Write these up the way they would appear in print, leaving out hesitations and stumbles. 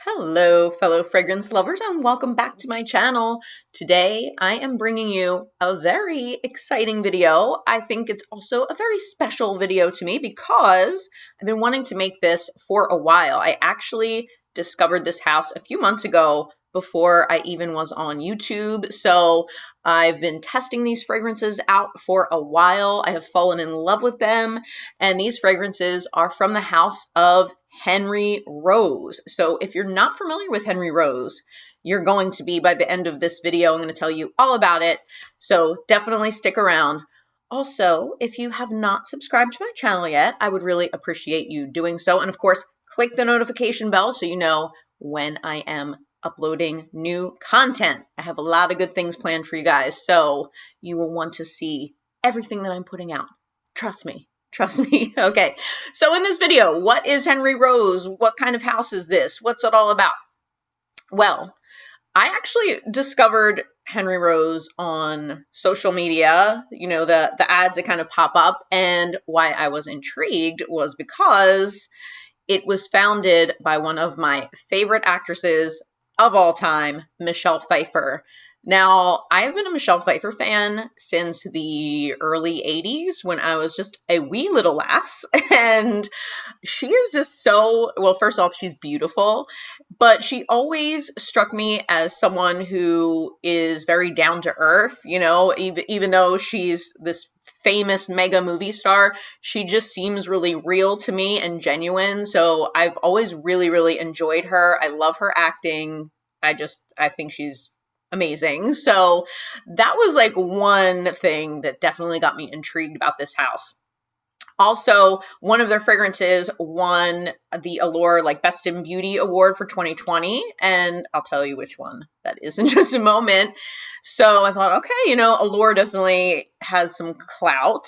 Hello, fellow fragrance lovers, and welcome back to my channel. Today, I am bringing you a very exciting video. I think it's also a very special video to me because I've been wanting to make this for a while. I actually discovered this house a few months ago before I even was on YouTube. So I've been testing these fragrances out for a while. I have fallen in love with them, and these fragrances are from the house of Henry Rose. So if you're not familiar with Henry Rose, you're going to be by the end of this video. I'm going to tell you all about it. So definitely stick around. Also, if you have not subscribed to my channel yet, I would really appreciate you doing so. And of course, click the notification bell so you know when I am uploading new content. I have a lot of good things planned for you guys, so you will want to see everything that I'm putting out. Trust me. Trust me. Okay, so in this video, what is Henry Rose? What kind of house is this? What's it all about? Well, I actually discovered Henry Rose on social media, you know, the ads that kind of pop up, and why I was intrigued was because it was founded by one of my favorite actresses of all time, Michelle Pfeiffer. Now, I've been a Michelle Pfeiffer fan since the early 80s when I was just a wee little lass. And she is just so, well, first off, she's beautiful, but she always struck me as someone who is very down to earth, you know, even though she's this famous mega movie star, she just seems really real to me and genuine. So I've always really enjoyed her. I love her acting. I think she's amazing. So that was like one thing that definitely got me intrigued about this house. Also, one of their fragrances won the Allure like Best in Beauty Award for 2020, and I'll tell you which one that is in just a moment. So I thought, okay, you know, Allure definitely has some clout.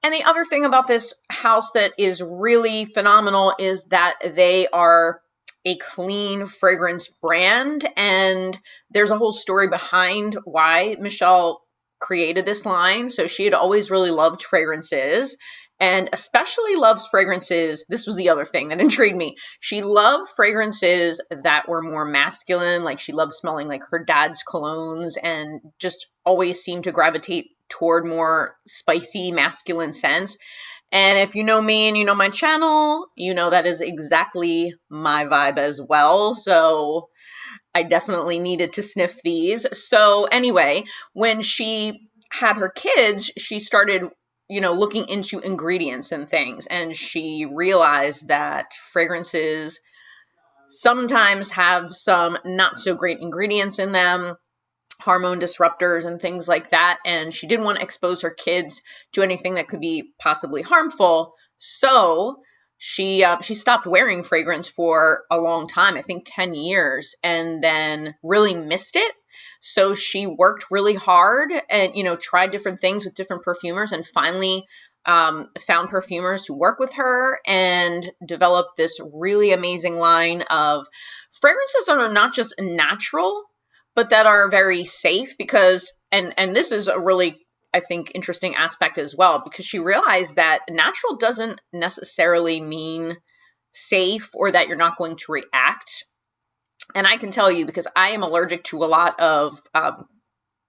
And the other thing about this house that is really phenomenal is that they are a clean fragrance brand, and there's a whole story behind why Michelle created this line. So she had always really loved fragrances, and especially loves fragrances. This was the other thing that intrigued me. She loved fragrances that were more masculine, like she loved smelling like her dad's colognes, and just always seemed to gravitate toward more spicy masculine scents. And if you know me and you know my channel, you know that is exactly my vibe as well. So I definitely needed to sniff these. So anyway, when she had her kids, she started, you know, looking into ingredients and things. And she realized that fragrances sometimes have some not so great ingredients in them, hormone disruptors and things like that, and she didn't want to expose her kids to anything that could be possibly harmful. So she stopped wearing fragrance for a long time, I think 10 years, and then really missed it. So she worked really hard and, you know, tried different things with different perfumers, and finally found perfumers to work with her and developed this really amazing line of fragrances that are not just natural, but that are very safe because, and this is a really, I think, interesting aspect as well, because she realized that natural doesn't necessarily mean safe or that you're not going to react. And I can tell you, because I am allergic to a lot of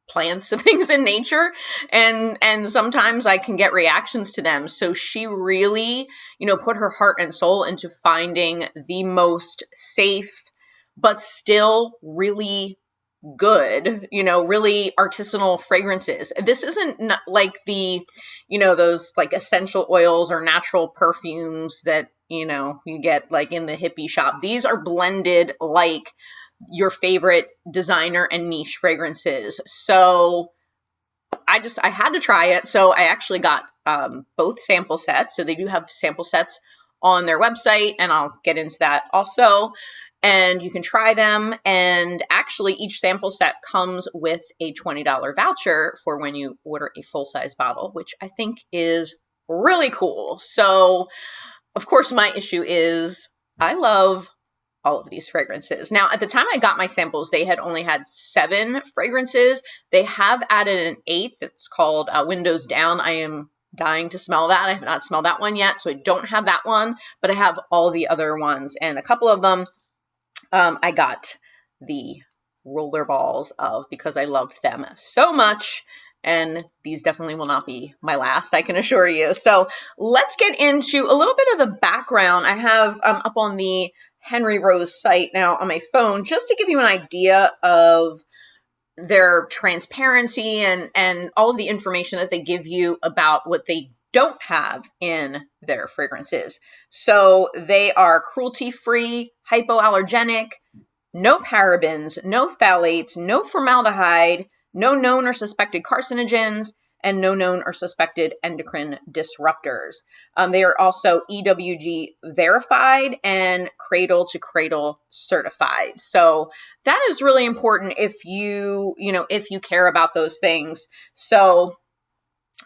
plants and things in nature, and sometimes I can get reactions to them. So she really, you know, put her heart and soul into finding the most safe, but still really good, you know, really artisanal fragrances. This isn't like the, you know, those like essential oils or natural perfumes that, you know, you get like in the hippie shop. These are blended like your favorite designer and niche fragrances. So I had to try it. So I actually got both sample sets. So they do have sample sets on their website, and I'll get into that also. And you can try them. And actually, each sample set comes with a $20 voucher for when you order a full-size bottle, which I think is really cool. So, of course, my issue is I love all of these fragrances. Now, at the time I got my samples, they had only had 7 fragrances. They have added an 8th. It's called Windows Down. I am dying to smell that. I have not smelled that one yet, so I don't have that one, but I have all the other ones. And a couple of them I got the roller balls of because I loved them so much. And these definitely will not be my last, I can assure you. So let's get into a little bit of the background. I have up on the Henry Rose site now on my phone, just to give you an idea of their transparency and all of the information that they give you about what they don't have in their fragrances. So they are cruelty-free, hypoallergenic, no parabens, no phthalates, no formaldehyde, no known or suspected carcinogens, and no known or suspected endocrine disruptors. They are also EWG verified and cradle to cradle certified. So that is really important if you care about those things. So,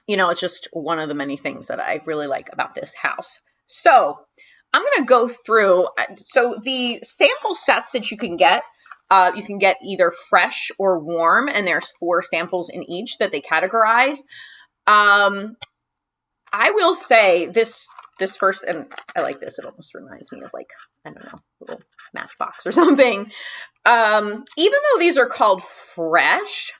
it's just one of the many things that I really like about this house. So I'm going to go through. So the sample sets that you can get either fresh or warm, and there's 4 samples in each that they categorize. I will say this first, and I like this. It almost reminds me of like, I don't know, a little Matchbox or something. Even though these are called fresh,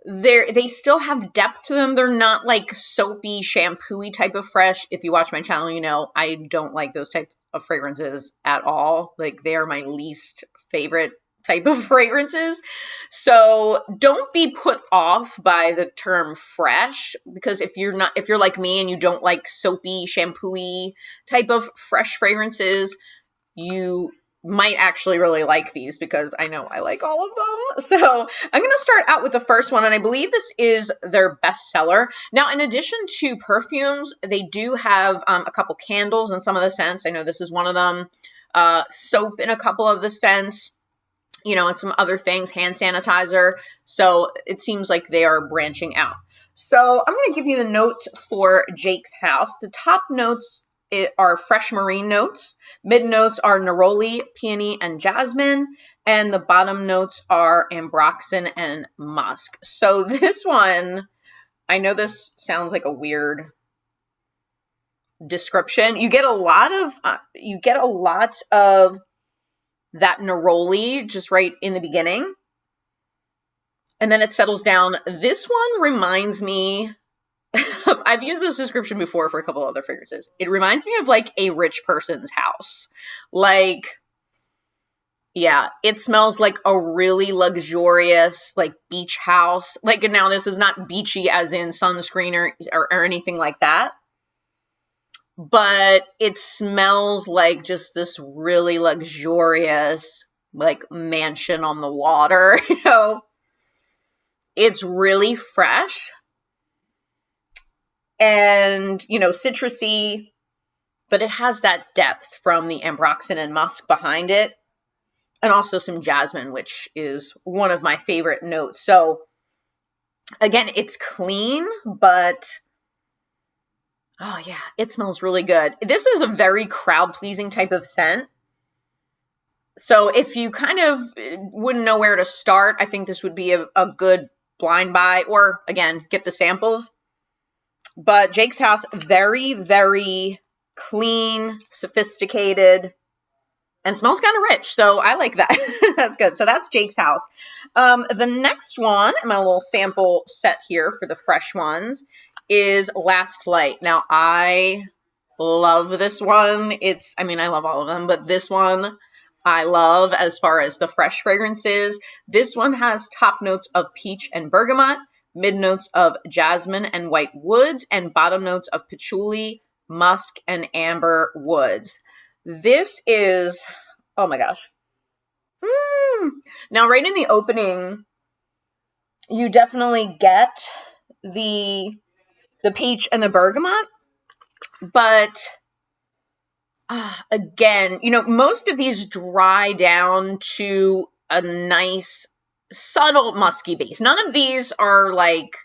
they still have depth to them. They're not like soapy, shampoo-y type of fresh. If you watch my channel, you know I don't like those type of fragrances at all. Like, they are my least favorite type of fragrances. So don't be put off by the term fresh, because if you're like me and you don't like soapy, shampoo-y type of fresh fragrances, you might actually really like these, because I know I like all of them. So I'm going to start out with the first one, and I believe this is their bestseller. Now, in addition to perfumes, they do have a couple candles in some of the scents. I know this is one of them. Soap in a couple of the scents, and some other things, hand sanitizer. So it seems like they are branching out. So I'm going to give you the notes for Jake's House. The top notes are fresh marine notes. Mid notes are neroli, peony, and jasmine. And the bottom notes are ambroxan and musk. So this one, I know this sounds like a weird description. You get a lot of that neroli just right in the beginning, and then it settles down. This one reminds me of, I've used this description before for a couple other fragrances. It reminds me of like a rich person's house. Like, yeah, it smells like a really luxurious, like, beach house. Like, now this is not beachy as in sunscreen or anything like that, but it smells like just this really luxurious, like, mansion on the water. It's really fresh and, citrusy, but it has that depth from the ambroxan and musk behind it, and also some jasmine, which is one of my favorite notes. So again, it's clean, but oh yeah, it smells really good. This is a very crowd-pleasing type of scent. So if you kind of wouldn't know where to start, I think this would be a good blind buy, or again, get the samples. But Jake's House, very, very clean, sophisticated, and smells kind of rich. So I like that. That's good. So that's Jake's House. The next one, my little sample set here for the fresh ones, is Last Light. Now, I love this one. I love all of them, but this one I love as far as the fresh fragrances. This one has top notes of peach and bergamot, mid notes of jasmine and white woods, and bottom notes of patchouli, musk, and amber woods. This is, oh my gosh. Now, right in the opening, you definitely get the peach and the bergamot, but again, most of these dry down to a nice, subtle musky base. None of these are like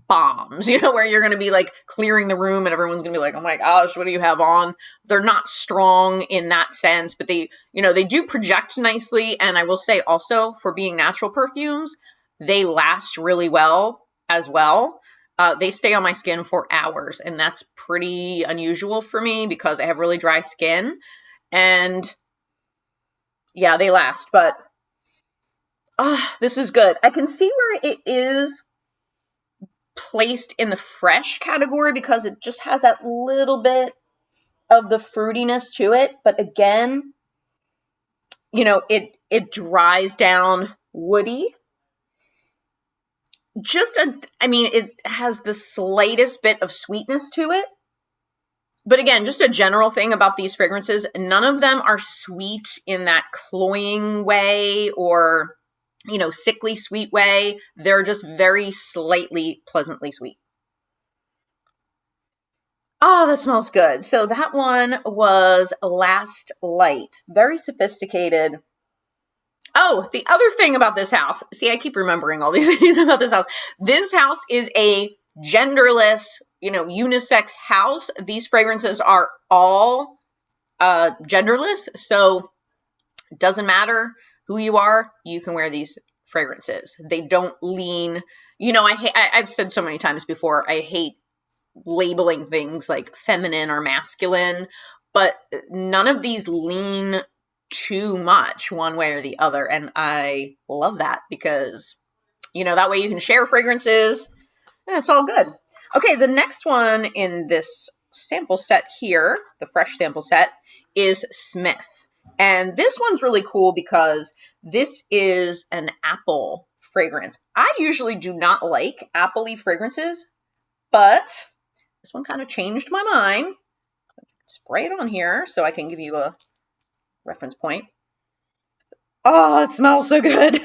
bombs, where you're going to be like clearing the room and everyone's going to be like, oh my gosh, what do you have on? They're not strong in that sense, but they do project nicely. And I will say also, for being natural perfumes, they last really well as well. They stay on my skin for hours, and that's pretty unusual for me because I have really dry skin. And yeah, they last, but this is good. I can see where it is placed in the fresh category because it just has that little bit of the fruitiness to it. But again, you know, it dries down woody. I mean, it has the slightest bit of sweetness to it. But again, just a general thing about these fragrances, none of them are sweet in that cloying way or, you know, sickly sweet way. They're just very slightly pleasantly sweet. Oh, that smells good. So that one was Last Light. Very sophisticated. Oh, the other thing about this house. See, I keep remembering all these things about this house. This house is a genderless, you know, unisex house. These fragrances are all genderless. So it doesn't matter who you are, you can wear these fragrances. They don't lean, you know, I've said so many times before, I hate labeling things like feminine or masculine, but none of these lean too much one way or the other. And I love that because, you know, that way you can share fragrances and it's all good. Okay, the next one in this sample set here, the fresh sample set, is Smyth. And this one's really cool because this is an apple fragrance. I usually do not like apple-y fragrances, but this one kind of changed my mind. Spray it on here so I can give you a reference point. Oh, it smells so good.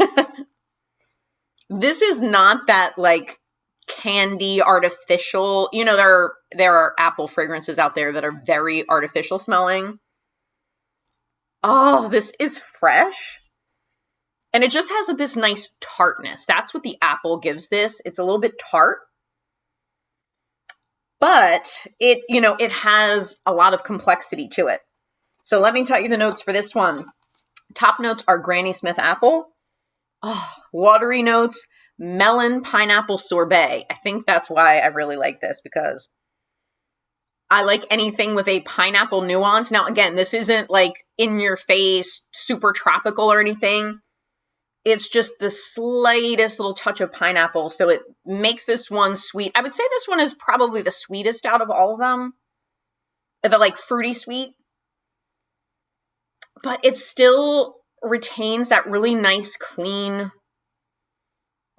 This is not that like candy artificial, you know, there are apple fragrances out there that are very artificial smelling. Oh, this is fresh. And it just has this nice tartness. That's what the apple gives this. It's a little bit tart. But it, you know, it has a lot of complexity to it. So let me tell you the notes for this one. Top notes are Granny Smith apple. Oh, watery notes, melon pineapple sorbet. I think that's why I really like this, because I like anything with a pineapple nuance. Now, again, this isn't like in your face, super tropical or anything. It's just the slightest little touch of pineapple. So it makes this one sweet. I would say this one is probably the sweetest out of all of them. The like fruity sweet. But it still retains that really nice, clean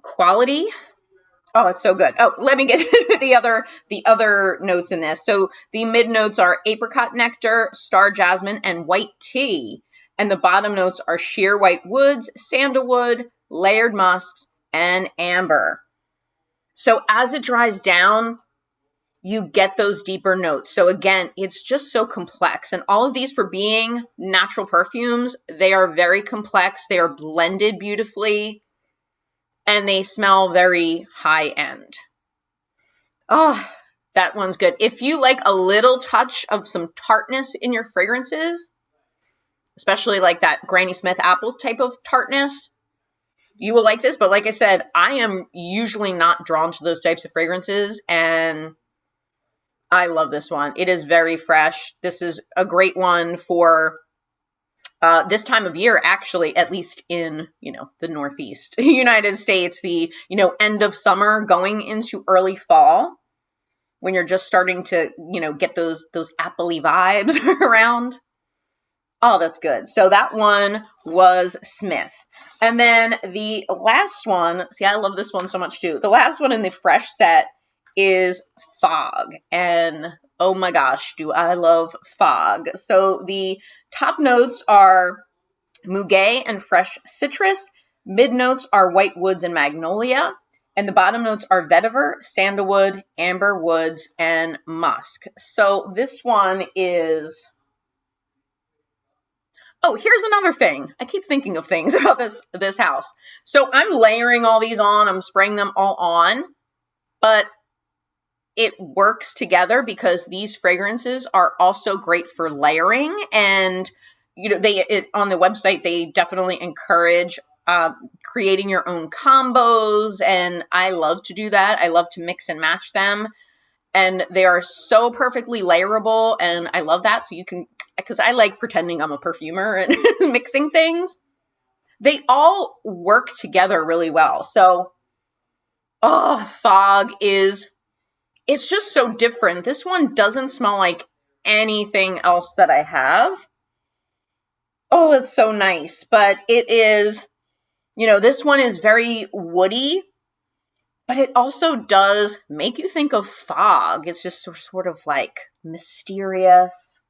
quality. Oh, it's so good. Oh, let me get into the other notes in this. So the mid notes are apricot nectar, star jasmine, and white tea. And the bottom notes are sheer white woods, sandalwood, layered musks, and amber. So as it dries down, you get those deeper notes. So again, it's just so complex. And all of these, for being natural perfumes, they are very complex. They are blended beautifully. And they smell very high end. Oh, that one's good. If you like a little touch of some tartness in your fragrances, especially like that Granny Smith apple type of tartness, you will like this. But like I said, I am usually not drawn to those types of fragrances, and I love this one. It is very fresh. This is a great one for this time of year, actually, at least in, you know, the Northeast United States, the, you know, end of summer going into early fall, when you're just starting to, you know, get those apple-y vibes around. Oh, that's good. So that one was Smyth. And then the last one, see, I love this one so much too. The last one in the fresh set is Fog. And oh my gosh, do I love Fog. So the top notes are muguet and fresh citrus. Mid notes are white woods and magnolia. And the bottom notes are vetiver, sandalwood, amber woods, and musk. So this one is... Oh, here's another thing. I keep thinking of things about this house. So I'm layering all these on. I'm spraying them all on. But it works together because these fragrances are also great for layering. And, you know, on the website, they definitely encourage creating your own combos. And I love to do that. I love to mix and match them. And they are so perfectly layerable. And I love that. So you can because I like pretending I'm a perfumer and mixing things. They all work together really well. So, Fog it's just so different. This one doesn't smell like anything else that I have. Oh, it's so nice. But it is, this one is very woody, but it also does make you think of fog. It's just sort of like mysterious.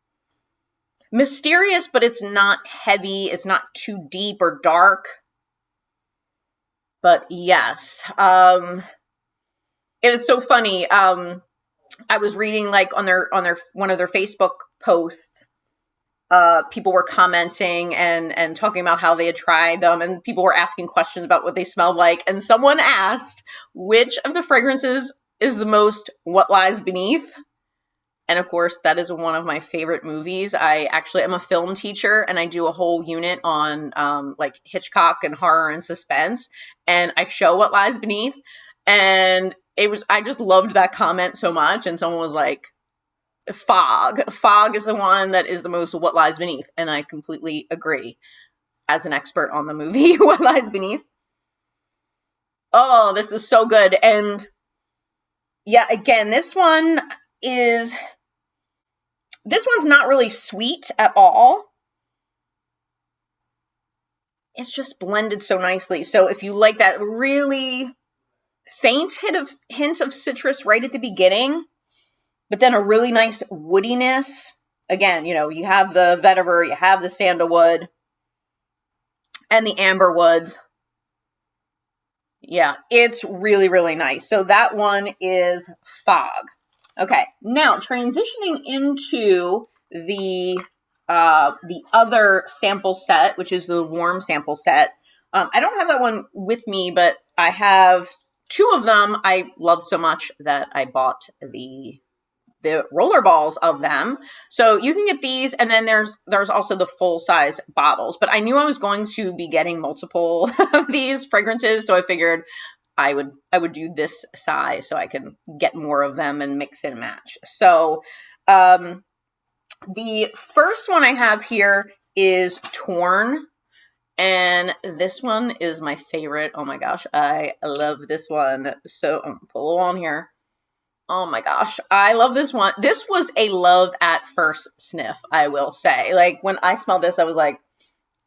Mysterious, but it's not heavy. It's not too deep or dark. But yes, it was so funny. I was reading like on their one of their Facebook posts. People were commenting and talking about how they had tried them, and people were asking questions about what they smelled like. And someone asked, which of the fragrances is the most What Lies Beneath? And of course, that is one of my favorite movies. I actually am a film teacher, and I do a whole unit on like Hitchcock and horror and suspense. And I show What Lies Beneath. And I just loved that comment so much. And someone was like, Fog. Fog is the one that is the most What Lies Beneath. And I completely agree as an expert on the movie What Lies Beneath. Oh, this is so good. And yeah, again, this one's not really sweet at all. It's just blended so nicely. So if you like that really faint hint of citrus right at the beginning, but then a really nice woodiness. Again, you have the vetiver, you have the sandalwood, and the amber woods. Yeah, it's really, really nice. So that one is Fog. Okay, now transitioning into the other sample set, which is the warm sample set. I don't have that one with me, but I have two of them I love so much that I bought the roller balls of them. So you can get these, and then there's also the full size bottles. But I knew I was going to be getting multiple of these fragrances, so I figured I would do this size so I can get more of them and mix and match. So the first one I have here is Torn. And this one is my favorite. Oh my gosh, I love this one. So I'm gonna pull it on here. Oh my gosh, I love this one. This was a love at first sniff, I will say. Like, when I smelled this, I was like,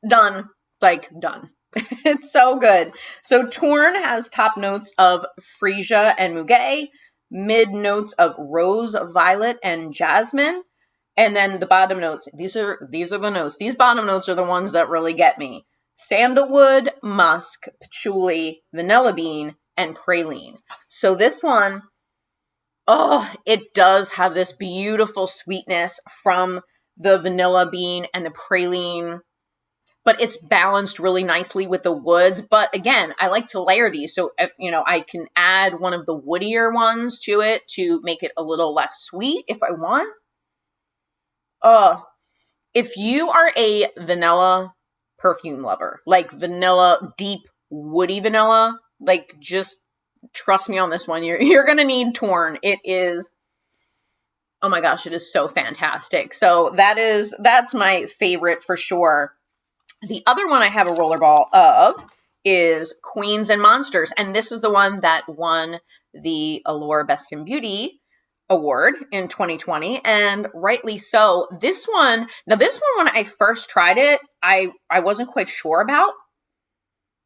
done. Like, done. It's so good. So Torn has top notes of freesia and muguet, mid notes of rose, violet, and jasmine, and then the bottom notes. These are the notes. These bottom notes are the ones that really get me. Sandalwood, musk, patchouli, vanilla bean, and praline. So this one, it does have this beautiful sweetness from the vanilla bean and the praline, but it's balanced really nicely with the woods. But again, I like to layer these. So, I can add one of the woodier ones to it to make it a little less sweet if I want. If you are a vanilla perfume lover, like vanilla, deep, woody vanilla, like, just trust me on this one. You're going to need Torn. It is, oh my gosh, it is so fantastic. So that's my favorite for sure. The other one I have a rollerball of is Queens and Monsters. And this is the one that won the Allure Best in Beauty award in 2020. And rightly so. This one, when I first tried it, I wasn't quite sure about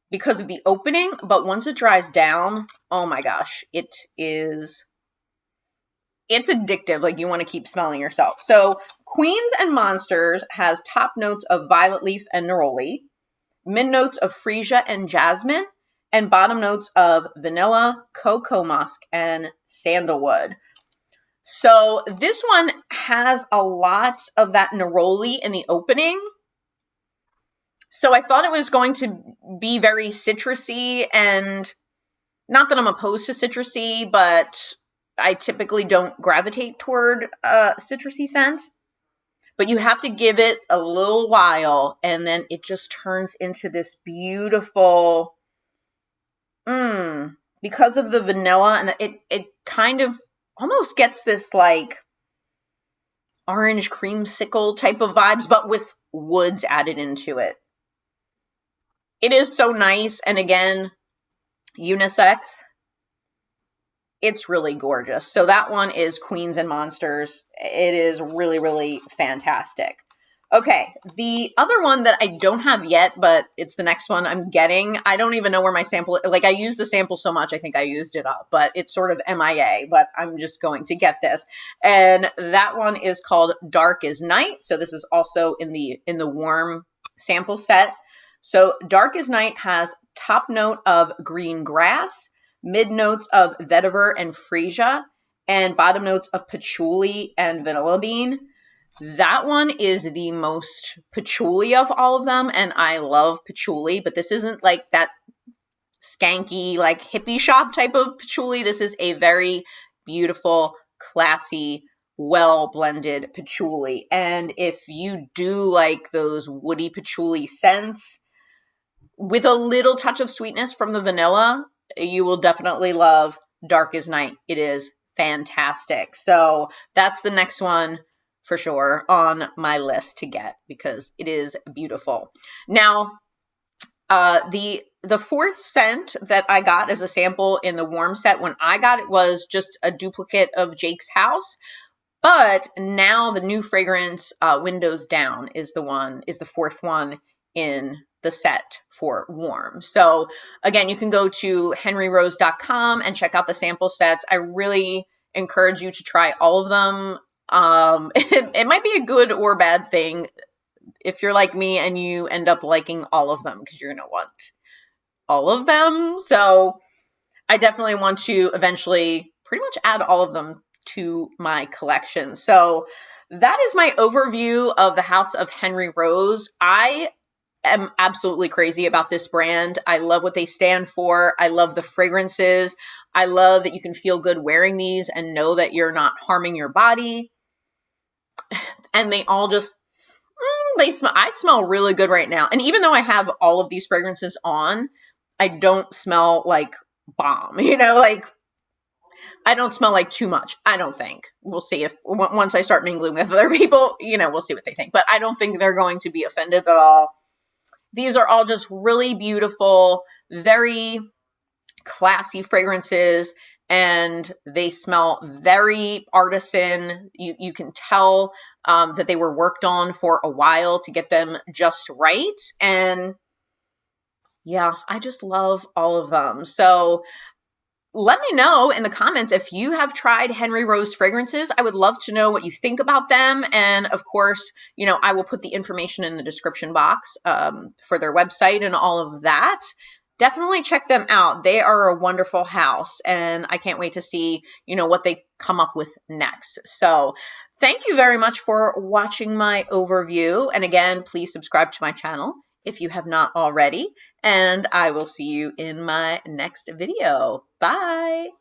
because of the opening, but once it dries down, oh my gosh, it's addictive. Like, you want to keep smelling yourself. So Queens and Monsters has top notes of violet leaf and neroli, mid notes of freesia and jasmine, and bottom notes of vanilla, cocoa musk, and sandalwood. So this one has a lot of that neroli in the opening. So I thought it was going to be very citrusy, and not that I'm opposed to citrusy, but I typically don't gravitate toward citrusy scents. But you have to give it a little while, and then it just turns into this beautiful, because of the vanilla, and it kind of almost gets this, like, orange creamsicle type of vibes, but with woods added into it. It is so nice, and again, unisex. It's really gorgeous. So that one is Queens and Monsters. It is really, really fantastic. Okay, the other one that I don't have yet, but it's the next one I'm getting. I don't even know where my sample, like I used the sample so much, I think I used it up, but it's sort of MIA, but I'm just going to get this. And that one is called Dark as Night. So this is also in the warm sample set. So Dark as Night has top note of green grass, mid notes of vetiver and freesia, and bottom notes of patchouli and vanilla bean. That one is the most patchouli of all of them, and I love patchouli, but this isn't like that skanky, like hippie shop type of patchouli. This is a very beautiful, classy, well-blended patchouli. And if you do like those woody patchouli scents, with a little touch of sweetness from the vanilla, you will definitely love Dark as Night. It is fantastic. So that's the next one for sure on my list to get because it is beautiful. Now, the fourth scent that I got as a sample in the warm set, when I got it, was just a duplicate of Jake's House. But now the new fragrance, Windows Down, is the fourth one in the set for warm. So again, you can go to henryrose.com and check out the sample sets. I really encourage you to try all of them. It might be a good or bad thing if you're like me and you end up liking all of them because you're going to want all of them. So I definitely want to eventually pretty much add all of them to my collection. So that is my overview of the House of Henry Rose. I am absolutely crazy about this brand. I love what they stand for. I love the fragrances. I love that you can feel good wearing these and know that you're not harming your body. And they all just, I smell really good right now. And even though I have all of these fragrances on, I don't smell like bomb, like I don't smell like too much. I don't think. We'll see if once I start mingling with other people, we'll see what they think. But I don't think they're going to be offended at all. These are all just really beautiful, very classy fragrances, and they smell very artisan. You can tell that they were worked on for a while to get them just right. And yeah, I just love all of them. So let me know in the comments if you have tried Henry Rose fragrances. I would love to know what you think about them. And of course, I will put the information in the description box for their website and all of that. Definitely check them out. They are a wonderful house, and I can't wait to see, what they come up with next. So thank you very much for watching my overview. And again, please subscribe to my channel if you have not already, and I will see you in my next video. Bye.